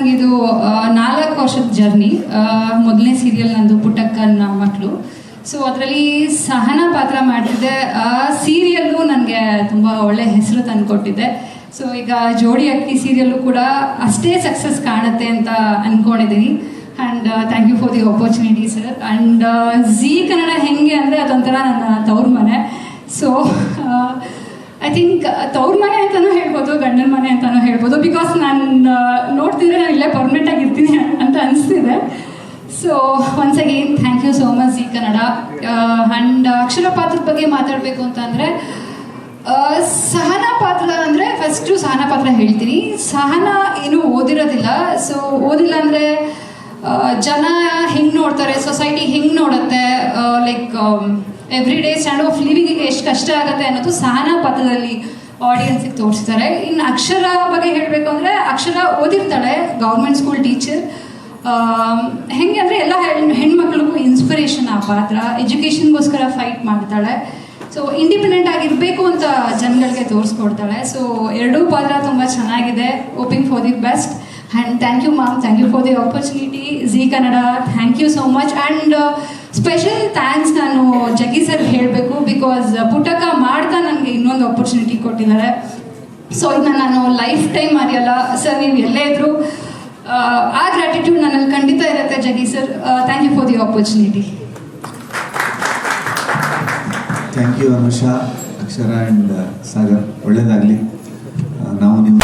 ನನಗಿದು 4 ವರ್ಷದ ಜರ್ನಿ. ಮೊದಲನೇ ಸೀರಿಯಲ್ ನಂದು ಪುಟ್ಟಕ್ಕನ ಮಕ್ಕಳು. ಸೊ ಅದರಲ್ಲಿ ಸಹನಾ ಪಾತ್ರ ಮಾಡ್ತಿದ್ದೆ. ಸೀರಿಯಲ್ಲು ನನಗೆ ತುಂಬ ಒಳ್ಳೆ ಹೆಸರು ತಂದುಕೊಟ್ಟಿದ್ದೆ. ಸೊ ಈಗ ಜೋಡಿ ಅಕ್ಕಿ ಸೀರಿಯಲ್ಲು ಕೂಡ ಅಷ್ಟೇ ಸಕ್ಸಸ್ ಕಾಣುತ್ತೆ ಅಂತ ಅಂದ್ಕೊಂಡಿದ್ದೀನಿ. And thank you for the opportunity sir. And Zee Kannada ಹೆಂಗೆ ಅಂದರೆ ಅದೊಂಥರ ನನ್ನ ತವ್ರ ಮನೆ. ಸೊ ಐ ಥಿಂಕ್ ತವ್ರ ಮನೆ ಅಂತಲೂ ಹೇಳ್ಬೋದು, ಗಂಡನ ಮನೆ ಅಂತಲೂ ಹೇಳ್ಬೋದು. ಬಿಕಾಸ್ ನಾನು ನೋಡ್ತಿದ್ರೆ ನಾನು ಇಲ್ಲೇ ಪರ್ಮನೆಂಟಾಗಿ ಇರ್ತೀನಿ ಅಂತ ಅನಿಸ್ತಿದೆ. So once again thank you so much Zee Kannada. And Akshara ಪಾತ್ರದ ಬಗ್ಗೆ ಮಾತಾಡಬೇಕು ಅಂತಂದರೆ ಸಹನಾ ಪಾತ್ರ ಅಂದರೆ ಫಸ್ಟು ಸಹನಾ ಪಾತ್ರ ಹೇಳ್ತೀನಿ. ಸಹನಾ ಏನು ಓದಿರೋದಿಲ್ಲ. ಸೊ ಓದಿಲ್ಲ ಅಂದರೆ ಜನ ಹೆಂಗೆ ನೋಡ್ತಾರೆ, ಸೊಸೈಟಿ ಹೆಂಗೆ ನೋಡುತ್ತೆ, like every day stand of ಲಿವಿಂಗಿಗೆ ಎಷ್ಟು ಕಷ್ಟ ಆಗುತ್ತೆ ಅನ್ನೋದು ಸಹನಾ ಪಾತ್ರದಲ್ಲಿ ಆಡಿಯನ್ಸಿಗೆ ತೋರಿಸ್ತಾರೆ. ಇನ್ನು ಅಕ್ಷರ ಬಗ್ಗೆ ಹೇಳಬೇಕು ಅಂದರೆ ಅಕ್ಷರ ಓದಿರ್ತಾಳೆ, ಗೌರ್ಮೆಂಟ್ ಸ್ಕೂಲ್ ಟೀಚರ್. ಹೆಂಗೆ ಅಂದರೆ ಎಲ್ಲ ಹೆಣ್ಮಕ್ಳಿಗೂ ಇನ್ಸ್ಪಿರೇಷನ್ ಆ ಪಾತ್ರ. ಎಜುಕೇಷನ್ಗೋಸ್ಕರ ಫೈಟ್ ಮಾಡ್ತಾಳೆ. ಸೊ ಇಂಡಿಪೆಂಡೆಂಟ್ ಆಗಿರಬೇಕು ಅಂತ ಜನಗಳಿಗೆ ತೋರಿಸ್ಕೊಡ್ತಾಳೆ. ಸೊ ಎರಡೂ ಪಾತ್ರ ತುಂಬ ಚೆನ್ನಾಗಿದೆ. Hoping for the best. And thank you ma'am, thank you for the opportunity. Zee Kannada thank you so much. And special thanks ನಾನು ಜಗ್ಗಿ ಸರ್ ಹೇಳಬೇಕು. ಬಿಕಾಸ್ ಪುಟ್ಟಕ್ಕ ಮಾಡ್ತಾ ನನಗೆ ಇನ್ನೊಂದು ಆಪರ್ಚುನಿಟಿ ಕೊಟ್ಟಿದ್ದಾರೆ. ಸೊ ಇದನ್ನ ನಾನು ಲೈಫ್ ಟೈಮ್ ಮರೆಯಲ್ಲ ಸರ್. ನೀವು ಎಲ್ಲೇ ಇದ್ದರೂ ಆ ಗ್ರ್ಯಾಟಿಟ್ಯೂಡ್ ನನ್ನಲ್ಲಿ ಖಂಡಿತ ಇರುತ್ತೆ Jaggi sir. Thank you for the opportunity. Thank you Anusha, Akshara and Sagar. ಒಳ್ಳೆಯದಾಗಲಿ. ನಾವು ನಿಮ್ಮ